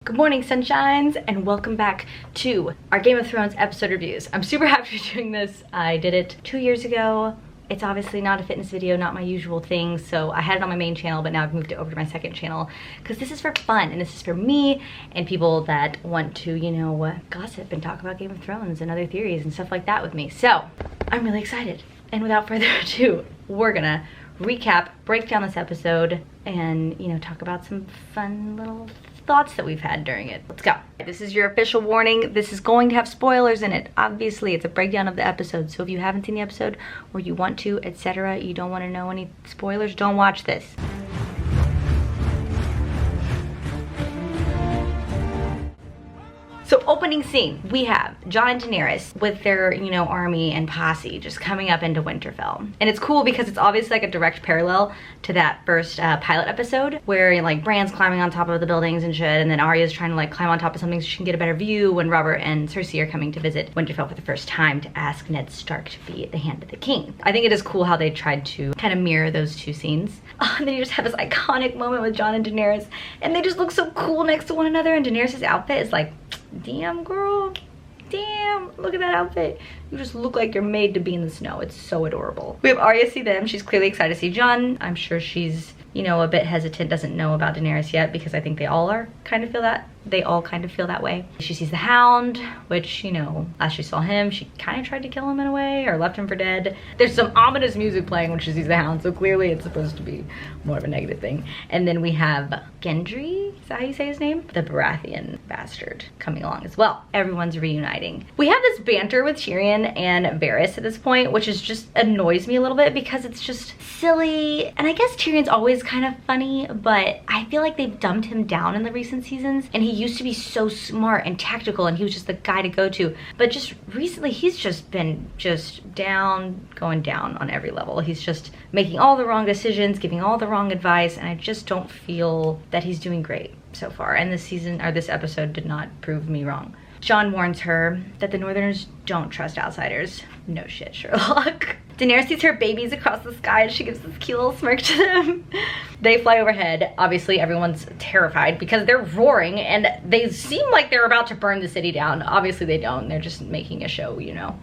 Good morning, sunshines, and welcome back to our Game of Thrones episode reviews. I'm super happy to be doing this. I did it 2 years ago. It's obviously not a fitness video, not my usual thing, so I had it on my main channel, but now I've moved it over to my second channel because this is for fun, and this is for me and people that want to, you know, gossip and talk about Game of Thrones and other theories and stuff like that with me. So, I'm really excited. And without further ado, we're gonna recap, break down this episode, and, you know, talk about some fun little thoughts that we've had during it. Let's go. This is your official warning. This is going to have spoilers in it. Obviously, it's a breakdown of the episode, so if you haven't seen the episode or you want to, etc., you don't want to know any spoilers, don't watch this. So opening scene, we have Jon and Daenerys with their, you know, army and posse just coming up into Winterfell. And it's cool because it's obviously like a direct parallel to that first pilot episode where like Bran's climbing on top of the buildings and shit, and then Arya's trying to like climb on top of something so she can get a better view when Robert and Cersei are coming to visit Winterfell for the first time to ask Ned Stark to be at the hand of the king. I think it is cool how they tried to kind of mirror those two scenes. Oh, and then you just have this iconic moment with Jon and Daenerys, and they just look so cool next to one another, and Daenerys' outfit is like, damn girl, damn, look at that outfit. You just look like you're made to be in the snow. It's so adorable. We have Arya see them. She's clearly excited to see Jon. I'm sure she's, you know, a bit hesitant, doesn't know about Daenerys yet because I think they all kind of feel that way. She sees the Hound, which, you know, last she saw him, she kind of tried to kill him in a way or left him for dead. There's some ominous music playing when she sees the Hound, so clearly it's supposed to be more of a negative thing. And then we have Gendry, is that how you say his name? The Baratheon bastard coming along as well. Everyone's reuniting. We have this banter with Tyrion and Varys at this point, which is just annoys me a little bit because it's just silly. And I guess Tyrion's always kind of funny, but I feel like they've dumbed him down in the recent seasons, and he used to be so smart and tactical and he was just the guy to go to, but just recently he's just been going down on every level. He's just making all the wrong decisions, giving all the wrong advice, and I just don't feel that he's doing great so far, and this season or this episode did not prove me wrong. Jon warns her that the Northerners don't trust outsiders. No shit, Sherlock. Daenerys sees her babies across the sky and she gives this cute little smirk to them. They fly overhead. Obviously, everyone's terrified because they're roaring and they seem like they're about to burn the city down. Obviously, they don't. They're just making a show, you know.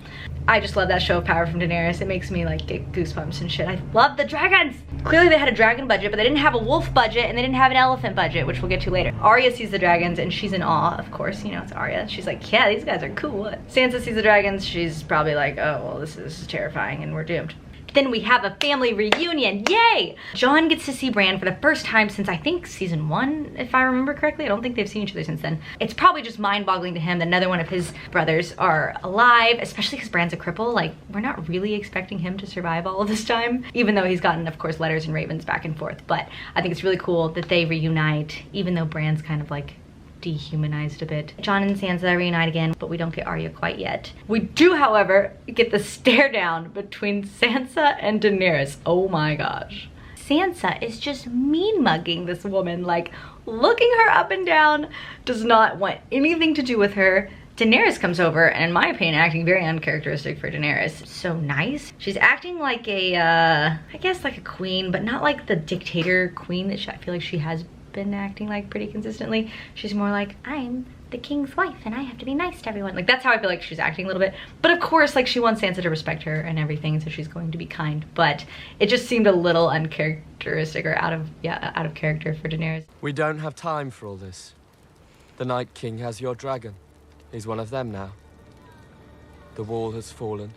I just love that show of power from Daenerys. It makes me like get goosebumps and shit. I love the dragons. Clearly they had a dragon budget, but they didn't have a wolf budget and they didn't have an elephant budget, which we'll get to later. Arya sees the dragons and she's in awe, of course, you know, it's Arya. She's like, yeah, these guys are cool. Sansa sees the dragons. She's probably like, oh, well, this is terrifying and we're doomed. Then we have a family reunion, yay! Jon gets to see Bran for the first time since I think season 1, if I remember correctly. I don't think they've seen each other since then. It's probably just mind-boggling to him that another one of his brothers are alive, especially because Bran's a cripple. Like, we're not really expecting him to survive all of this time, even though he's gotten, of course, letters and ravens back and forth. But I think it's really cool that they reunite, even though Bran's kind of like dehumanized a bit. Jon and Sansa reunite again, but we don't get Arya quite yet. We do, however, get the stare down between Sansa and Daenerys. Oh my gosh. Sansa is just mean mugging this woman, like looking her up and down, does not want anything to do with her. Daenerys comes over and in my opinion acting very uncharacteristic for Daenerys. So nice. She's acting like a, I guess like a queen, but not like the dictator queen that I feel like she has been acting like pretty consistently. She's more like, I'm the king's wife and I have to be nice to everyone. Like that's how I feel like she's acting a little bit. But of course, like she wants Sansa to respect her and everything, so she's going to be kind. But it just seemed a little uncharacteristic or out of character for Daenerys. We don't have time for all this. The Night King has your dragon. He's one of them now. The wall has fallen.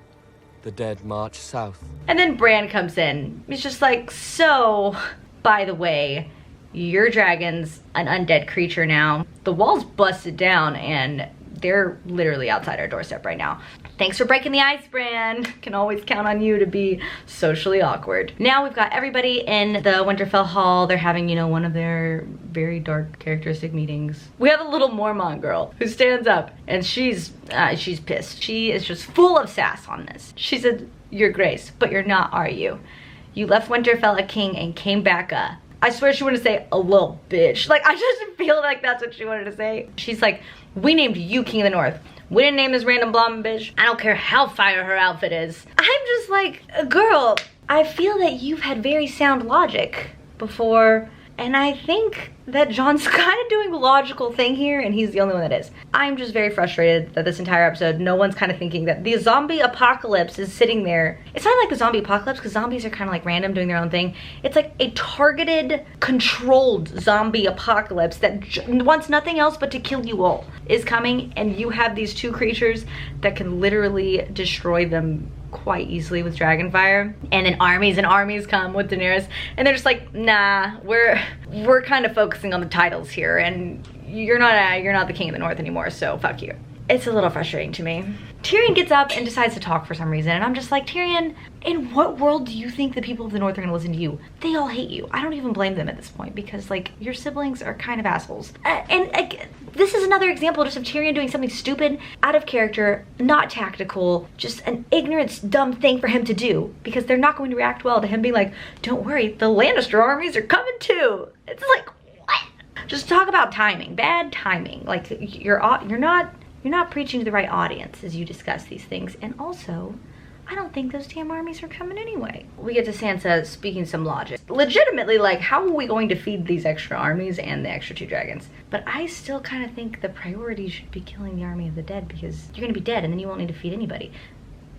The dead march south. And then Bran comes in. He's just like, so, by the way, your dragon's an undead creature now. The wall's busted down and they're literally outside our doorstep right now. Thanks for breaking the ice, Bran. Can always count on you to be socially awkward. Now we've got everybody in the Winterfell hall. They're having, you know, one of their very dark characteristic meetings. We have a little Mormont girl who stands up and she's pissed. She is just full of sass on this. She said, "Your Grace, but you're not, are you? You left Winterfell a king and came back a..." I swear she wanted to say a little bitch. Like, I just feel like that's what she wanted to say. She's like, we named you King of the North. We didn't name this random blonde bitch. I don't care how fire her outfit is. I'm just like, girl, I feel that you've had very sound logic before And I think that Jon's kind of doing the logical thing here, and he's the only one that is. I'm just very frustrated that this entire episode, no one's kind of thinking that the zombie apocalypse is sitting there. It's not like the zombie apocalypse, because zombies are kind of like random, doing their own thing. It's like a targeted, controlled zombie apocalypse that wants nothing else but to kill you all is coming, and you have these two creatures that can literally destroy them quite easily with dragonfire, and then armies and armies come with Daenerys, and they're just like, nah, we're kind of focusing on the titles here, and you're not the king of the north anymore, so fuck you. It's a little frustrating to me. Tyrion gets up and decides to talk for some reason, and I'm just like, Tyrion, in what world do you think the people of the north are gonna listen to you? They all hate you. I don't even blame them at this point, because like, your siblings are kind of assholes. This is another example just of Tyrion doing something stupid, out of character, not tactical, just an ignorant, dumb thing for him to do, because they're not going to react well to him being like, don't worry, the Lannister armies are coming too. It's like, what? Just talk about timing, bad timing. Like, you're not preaching to the right audience as you discuss these things. And also, I don't think those damn armies are coming anyway. We get to Sansa speaking some logic. Legitimately, like, how are we going to feed these extra armies and the extra 2 dragons? But I still kind of think the priority should be killing the army of the dead, because you're gonna be dead and then you won't need to feed anybody.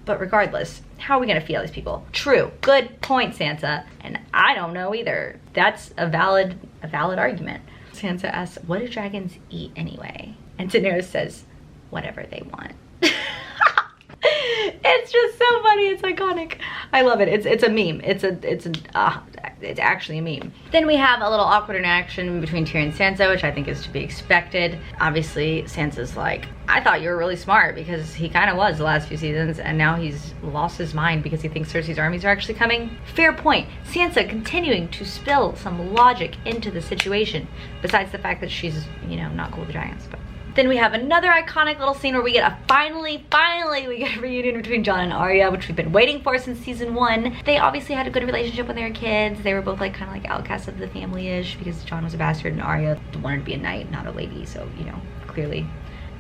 But regardless, how are we gonna feed all these people? True, good point, Sansa. And I don't know either. That's a valid argument. Sansa asks, what do dragons eat anyway? And Daenerys says, whatever they want. It's just so funny. It's iconic. I love it. It's a meme. It's actually a meme. Then we have a little awkward interaction between Tyrion and Sansa, which I think is to be expected. Obviously, Sansa's like, I thought you were really smart, because he kind of was the last few seasons, and now he's lost his mind because he thinks Cersei's armies are actually coming. Fair point. Sansa continuing to spill some logic into the situation, besides the fact that she's, you know, not cool with the dragons. But then we have another iconic little scene where we get a finally we get a reunion between Jon and Arya, which we've been waiting for since season 1. They obviously had a good relationship when they were kids. They were both like kind of like outcasts of the family-ish, because Jon was a bastard and Arya wanted to be a knight, not a lady. So, you know, clearly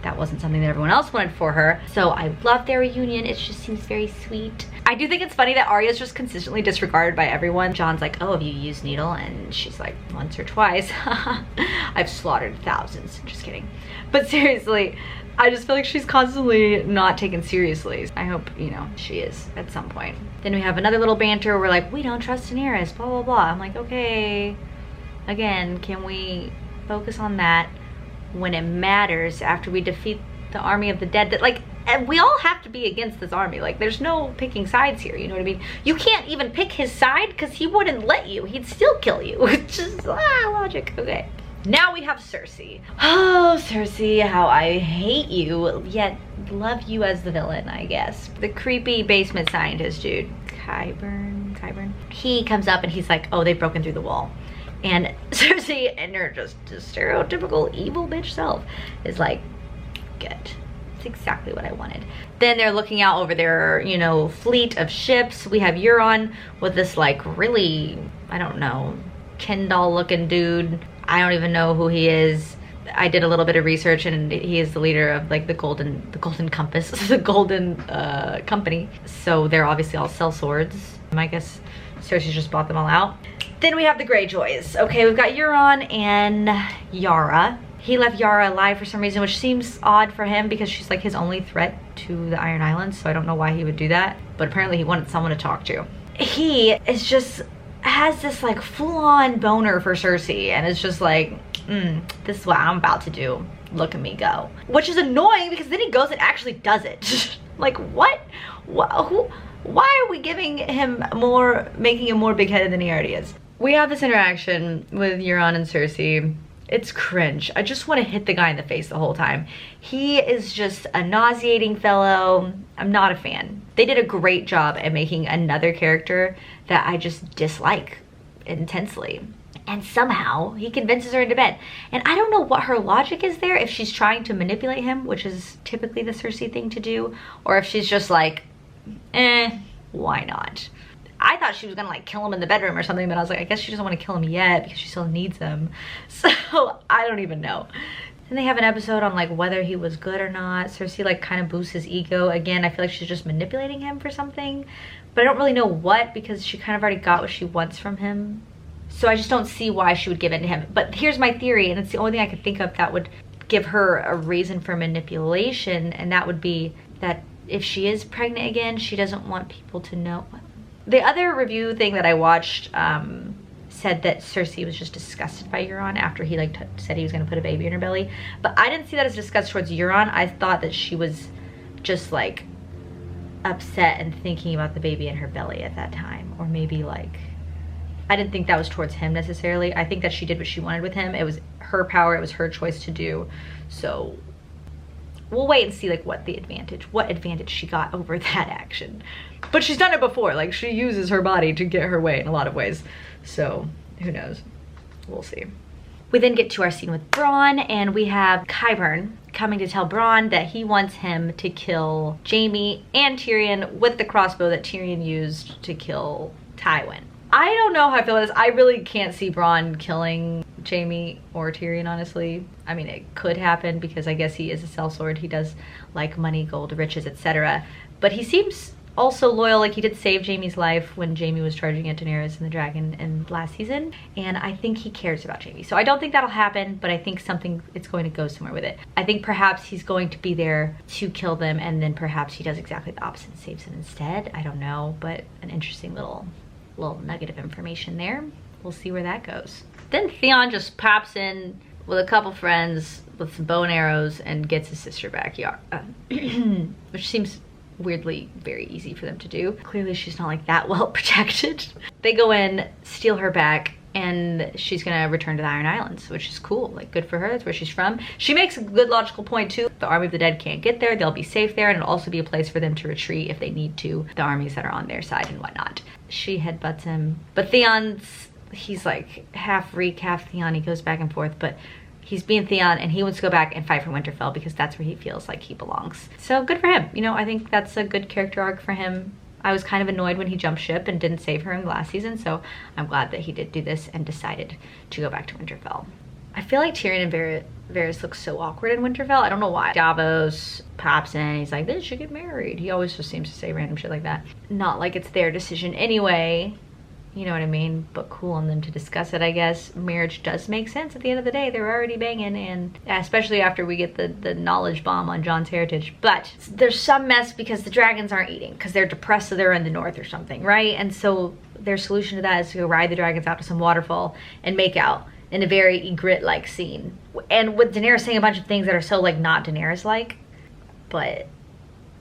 that wasn't something that everyone else wanted for her. So I love their reunion. It just seems very sweet. I do think it's funny that Arya's just consistently disregarded by everyone. Jon's like, oh, have you used needle? And she's like, once or twice. I've slaughtered thousands. Just kidding. But seriously, I just feel like she's constantly not taken seriously. I hope, you know, she is at some point. Then we have another little banter where we're like, we don't trust Daenerys, blah, blah, blah. I'm like, okay, again, can we focus on that when it matters, after we defeat the army of the dead? That, like, we all have to be against this army. Like, there's no picking sides here, you know what I mean? You can't even pick his side, because he wouldn't let you. He'd still kill you. It's just, logic. Okay. Now we have Cersei. Oh, Cersei, how I hate you, yet love you as the villain, I guess. The creepy basement scientist dude, Qyburn. He comes up and he's like, oh, they've broken through the wall. And Cersei, and her just stereotypical evil bitch self, is like, good. It's exactly what I wanted. Then they're looking out over their, you know, fleet of ships. We have Euron with this, like, really, I don't know, Ken doll looking dude. I don't even know who he is. I did a little bit of research, and he is the leader of, like, the Golden Compass, the Golden Company. So they're obviously all sellswords. I guess Cersei just bought them all out. Then we have the Greyjoys. Okay, we've got Euron and Yara. He left Yara alive for some reason, which seems odd for him, because she's like his only threat to the Iron Islands, so I don't know why he would do that. But apparently he wanted someone to talk to. He is just, has this like full-on boner for Cersei, and it's just like, this is what I'm about to do. Look at me go. Which is annoying, because then he goes and actually does it. Like, what? Why are we giving him more, making him more big-headed than he already is? We have this interaction with Euron and Cersei. It's cringe. I just want to hit the guy in the face the whole time. He is just a nauseating fellow. I'm not a fan. They did a great job at making another character that I just dislike intensely. And somehow he convinces her into bed. And I don't know what her logic is there, if she's trying to manipulate him, which is typically the Cersei thing to do, or if she's just like, why not? I thought she was gonna like kill him in the bedroom or something, but I was like, I guess she doesn't want to kill him yet because she still needs him. So I don't even know. Then they have an episode on like whether he was good or not. Cersei like kind of boosts his ego. Again, I feel like she's just manipulating him for something, but I don't really know what, because she kind of already got what she wants from him So I just don't see why she would give in to him. But here's my theory, and it's the only thing I could think of that would give her a reason for manipulation, and that would be that if she is pregnant again, she doesn't want people to know. The other review thing that I watched said that Cersei was just disgusted by Euron after he like said he was going to put a baby in her belly. But I didn't see that as disgust towards Euron. I thought that she was just like upset and thinking about the baby in her belly at that time. Or maybe like, I didn't think that was towards him necessarily. I think that she did what she wanted with him. It was her power, it was her choice to do. So we'll wait and see like what advantage she got over that action. But she's done it before. Like, she uses her body to get her way in a lot of ways. So who knows? We'll see. We then get to our scene with Bronn, and we have Qyburn coming to tell Bronn that he wants him to kill Jaime and Tyrion with the crossbow that Tyrion used to kill Tywin. I don't know how I feel about this. I really can't see Bronn killing Jaime or Tyrion, honestly. I mean, it could happen because I guess he is a sellsword. He does like money, gold, riches, etc. But he seems also loyal. Like, he did save Jaime's life when Jaime was charging at Daenerys and the dragon in last season. And I think he cares about Jaime. So I don't think that'll happen, but I think it's going to go somewhere with it. I think perhaps he's going to be there to kill them, and then perhaps he does exactly the opposite and saves them instead. I don't know, but an interesting little nugget of information there. We'll see where that goes. Then Theon just pops in with a couple friends with some bow and arrows and gets his sister back, which seems weirdly very easy for them to do. Clearly she's not like that well protected. They go in, steal her back, and she's gonna return to the Iron Islands, which is cool. Like, good for her. That's where she's from. She makes a good logical point too. The Army of the Dead can't get there. They'll be safe there, and it'll also be a place for them to retreat if they need to, the armies that are on their side and whatnot. She headbutts him, but he's like half Reek, half Theon. He goes back and forth, but he's being Theon, and he wants to go back and fight for Winterfell because that's where he feels like he belongs. So good for him. You know, I think that's a good character arc for him. I was kind of annoyed when he jumped ship and didn't save her in the last season, so I'm glad that he did do this and decided to go back to Winterfell. I feel like Tyrion and Varys look so awkward in Winterfell. I don't know why. Davos pops in, he's like, they should get married. He always just seems to say random shit like that. Not like it's their decision anyway. You know what I mean? But cool on them to discuss it, I guess. Marriage does make sense at the end of the day. They're already banging, and especially after we get the knowledge bomb on Jon's heritage. But there's some mess because the dragons aren't eating because they're depressed, so they're in the north or something, right? And so their solution to that is to go ride the dragons out to some waterfall and make out in a very Ygritte-like scene. And with Daenerys saying a bunch of things that are so, like, not Daenerys-like. But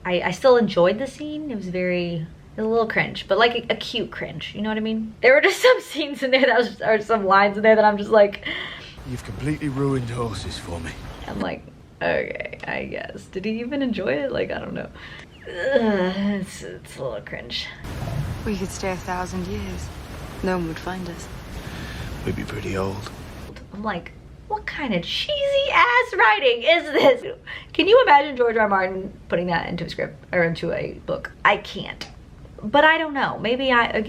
I still enjoyed the scene. It was a little cringe, but like a cute cringe, you know what I mean? There were just some scenes in there or some lines in there that I'm just like, you've completely ruined horses for me. I'm like, okay, I guess. Did he even enjoy it? Like, I don't know. It's a little cringe. We could stay 1,000 years. No one would find us. We'd be pretty old. I'm like, what kind of cheesy ass writing is this? Can you imagine George R. R. Martin putting that into a script or into a book? I can't. But I don't know. Maybe I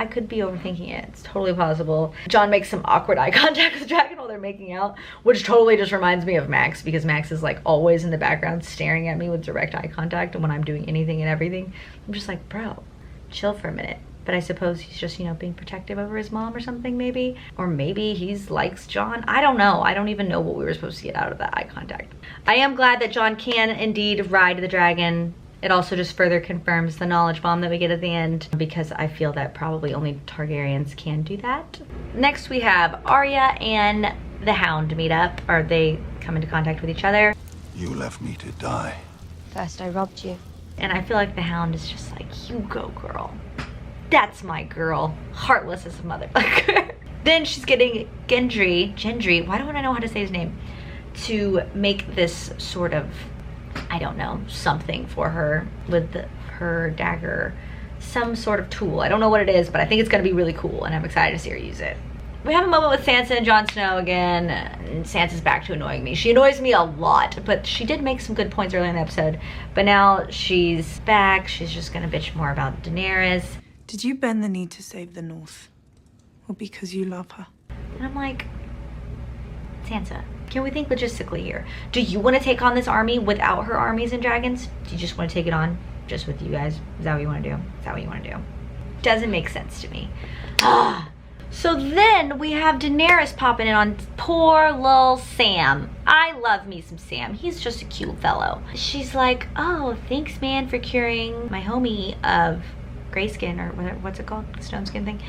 could be overthinking it. It's totally possible. Jon makes some awkward eye contact with the dragon while they're making out, which totally just reminds me of Max, because Max is like always in the background staring at me with direct eye contact, and when I'm doing anything and everything, I'm just like, bro, chill for a minute. But I suppose he's just, you know, being protective over his mom or something, maybe. Or maybe he likes Jon. I don't know. I don't even know what we were supposed to get out of that eye contact. I am glad that Jon can indeed ride the dragon. It also just further confirms the knowledge bomb that we get at the end, because I feel that probably only Targaryens can do that. Next we have Arya and the Hound meet up, or they come into contact with each other. You left me to die. First I robbed you. And I feel like the Hound is just like, you go, girl. That's my girl. Heartless as a motherfucker. Then she's getting Gendry, why don't I know how to say his name, to make this sort of, I don't know, something for her with her dagger. Some sort of tool. I don't know what it is, but I think it's going to be really cool, and I'm excited to see her use it. We have a moment with Sansa and Jon Snow again, and Sansa's back to annoying me. She annoys me a lot, but she did make some good points earlier in the episode. But now she's back. She's just going to bitch more about Daenerys. Did you bend the knee to save the North? Or because you love her? And I'm like, Sansa, can we think logistically here? Do you want to take on this army without her armies and dragons? Do you just want to take it on just with you guys? Is that what you want to do? Is that what you want to do? Doesn't make sense to me. So then we have Daenerys popping in on poor lil Sam. I love me some Sam. He's just a cute fellow. She's like, oh, thanks man for curing my homie of grayskin, or what's it called? Stone skin thing.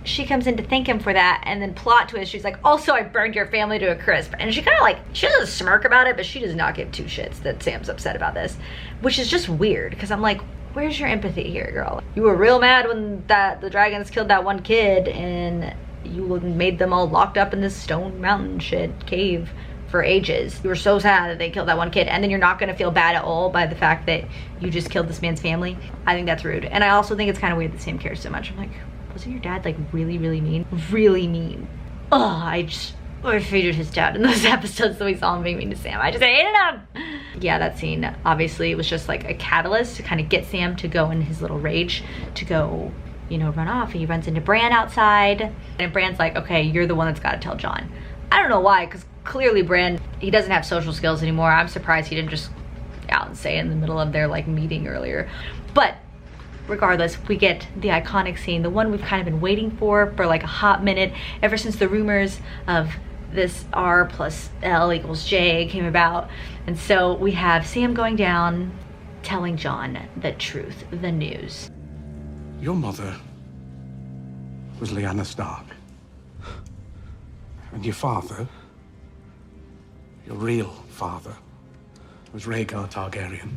She comes in to thank him for that, and then plot twist, she's like, also I burned your family to a crisp. And she kind of like, she doesn't smirk about it, but she does not give two shits that Sam's upset about this, which is just weird, because I'm like, where's your empathy here, girl? You were real mad when the dragons killed that one kid, and you made them all locked up in this stone mountain shit cave for ages. You were so sad that they killed that one kid, and then you're not gonna feel bad at all by the fact that you just killed this man's family. I think that's rude. And I also think it's kind of weird that Sam cares so much. I'm like, wasn't your dad like really, really mean? Really mean. Oh, I hated his dad in those episodes that we saw him being mean to Sam. I just hated him. Yeah, that scene, obviously, it was just like a catalyst to kind of get Sam to go in his little rage, to go, you know, run off. He runs into Bran outside, and Bran's like, okay, you're the one that's got to tell Jon. I don't know why, because clearly Bran, he doesn't have social skills anymore. I'm surprised he didn't just out and say it in the middle of their like meeting earlier. But regardless, we get the iconic scene, the one we've kind of been waiting for like a hot minute, ever since the rumors of this R plus L equals J came about. And so we have Sam going down, telling Jon the truth, the news. Your mother was Lyanna Stark. And your father, your real father, was Rhaegar Targaryen.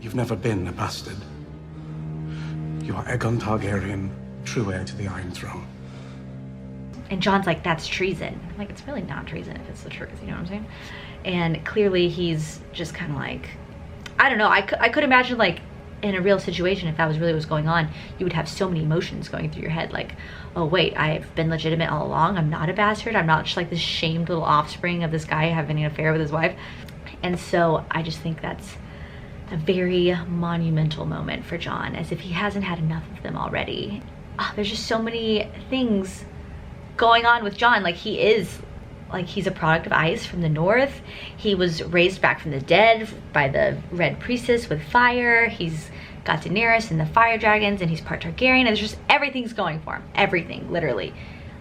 You've never been a bastard. You are Aegon Targaryen, true heir to the Iron Throne. And Jon's like, that's treason. I'm like, it's really not treason if it's the truth, you know what I'm saying? And clearly he's just kind of like, I don't know, I could imagine like in a real situation, if that was really what was going on, you would have so many emotions going through your head, like, oh wait, I've been legitimate all along, I'm not a bastard, I'm not just like this shamed little offspring of this guy having an affair with his wife. And so I just think that's a very monumental moment for Jon, as if he hasn't had enough of them already. There's just so many things going on with Jon. Like, he is, like, he's a product of ice from the north. He was raised back from the dead by the Red Priestess with fire. He's got Daenerys and the fire dragons, and he's part Targaryen, and it's just everything's going for him. Everything, literally.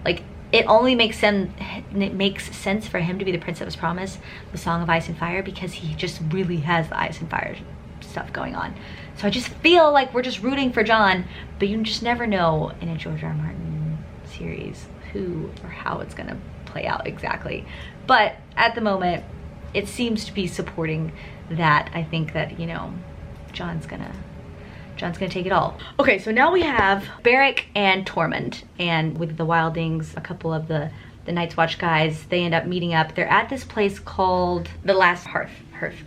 Like, it only makes sense for him to be the prince that was promised, the Song of Ice and Fire, because he just really has the ice and fire stuff going on. So I just feel like we're just rooting for Jon, but you just never know in a George R. R. Martin series who or how it's gonna play out exactly. But at the moment, it seems to be supporting that. I think that, you know, Jon's gonna take it all. Okay, so now we have Beric and Tormund, and with the Wildings, a couple of the Night's Watch guys, they end up meeting up. They're at this place called the Last Hearth,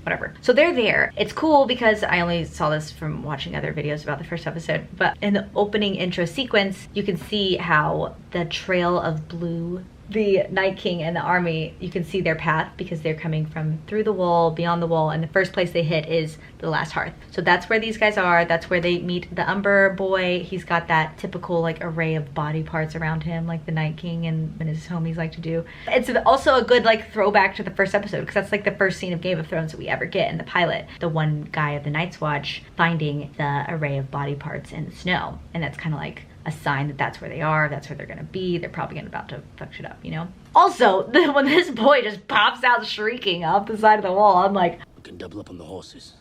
whatever. So they're there. It's cool because I only saw this from watching other videos about the first episode, but in the opening intro sequence, you can see how the trail of blue, the Night King and the army, you can see their path because they're coming from through the wall, beyond the wall, and the first place they hit is the Last Hearth. So that's where these guys are. That's where they meet the Umber boy. He's got that typical like array of body parts around him, like the Night King and his homies like to do. It's also a good like throwback to the first episode, because that's like the first scene of Game of Thrones that we ever get in the pilot. The one guy of the Night's Watch finding the array of body parts in the snow, and that's kind of like a sign that that's where they are, that's where they're gonna be. They're probably about to fuck shit up, you know? Also, when this boy just pops out shrieking off the side of the wall, I'm like, We can double up on the horses.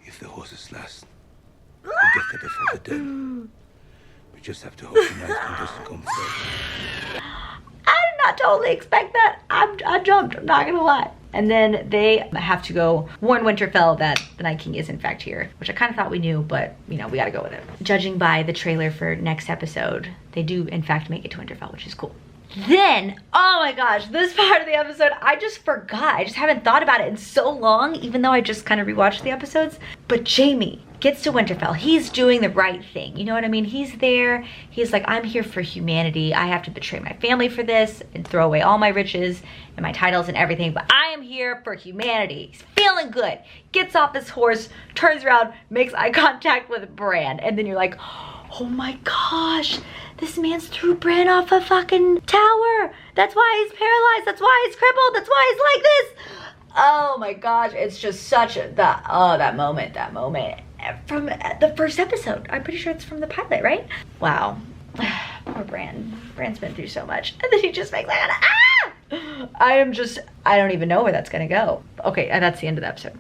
If the horses last, we'll get there before the dead. We just have to hope the night can just come first. I did not totally expect that. I jumped, I'm not gonna lie. And then they have to go warn Winterfell that the Night King is in fact here, which I kind of thought we knew, but you know, we gotta go with it. Judging by the trailer for next episode, they do in fact make it to Winterfell, which is cool. Then, oh my gosh, this part of the episode, I just forgot. I just haven't thought about it in so long, even though I just kind of rewatched the episodes. But Jaime gets to Winterfell. He's doing the right thing. You know what I mean? He's there. He's like, I'm here for humanity. I have to betray my family for this and throw away all my riches and my titles and everything, but I am here for humanity. He's feeling good. Gets off his horse, turns around, makes eye contact with Bran, and then you're like, oh my gosh, this man's threw Bran off a fucking tower. That's why he's paralyzed. That's why he's crippled. That's why he's like this. Oh my gosh, it's just such a, that moment from the first episode. I'm pretty sure it's from the pilot, right? Wow. Poor Bran. Bran's been through so much. And then he just makes like, ah! I don't even know where that's gonna go. Okay, and that's the end of the episode.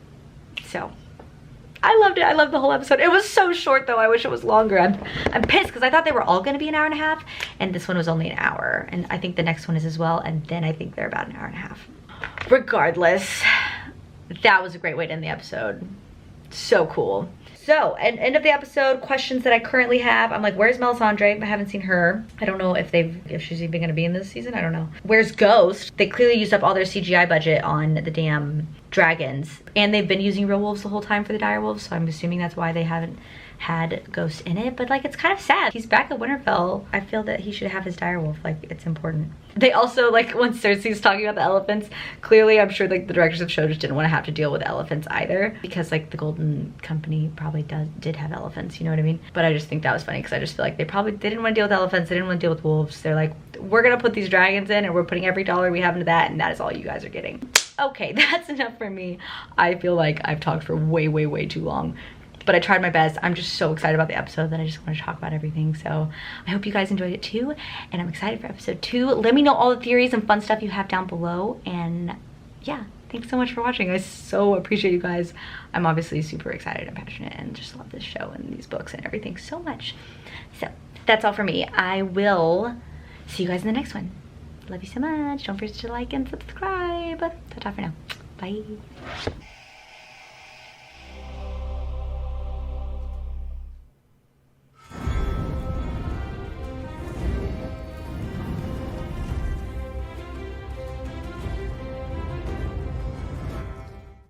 So, I loved it. I loved the whole episode. It was so short though. I wish it was longer. I'm pissed because I thought they were all gonna be an hour and a half, and this one was only an hour. And I think the next one is as well, and then I think they're about an hour and a half. Regardless, that was a great way to end the episode. So cool. So, and end of the episode, questions that I currently have. I'm like, where's Melisandre? I haven't seen her. I don't know if she's even gonna be in this season. I don't know. Where's Ghost? They clearly used up all their CGI budget on the damn dragons. And they've been using real wolves the whole time for the dire wolves, so I'm assuming that's why they haven't had Ghost in it. But like, it's kind of sad. He's back at Winterfell. I feel that he should have his dire wolf. Like, it's important. They also, like, when Cersei's talking about the elephants, clearly I'm sure like the directors of the show just didn't want to have to deal with elephants either, because like the Golden Company probably did have elephants, you know what I mean? But I just think that was funny because I just feel like they didn't want to deal with elephants, they didn't want to deal with wolves. They're like, we're gonna put these dragons in and we're putting every dollar we have into that, and that is all you guys are getting. Okay, that's enough for me. I feel like I've talked for way too long. But I tried my best. I'm just so excited about the episode that I just want to talk about everything. So I hope you guys enjoyed it too. And I'm excited for episode 2. Let me know all the theories and fun stuff you have down below. And yeah, thanks so much for watching. I so appreciate you guys. I'm obviously super excited and passionate and just love this show and these books and everything so much. So that's all for me. I will see you guys in the next one. Love you so much. Don't forget to like and subscribe. Ta-ta for now. Bye.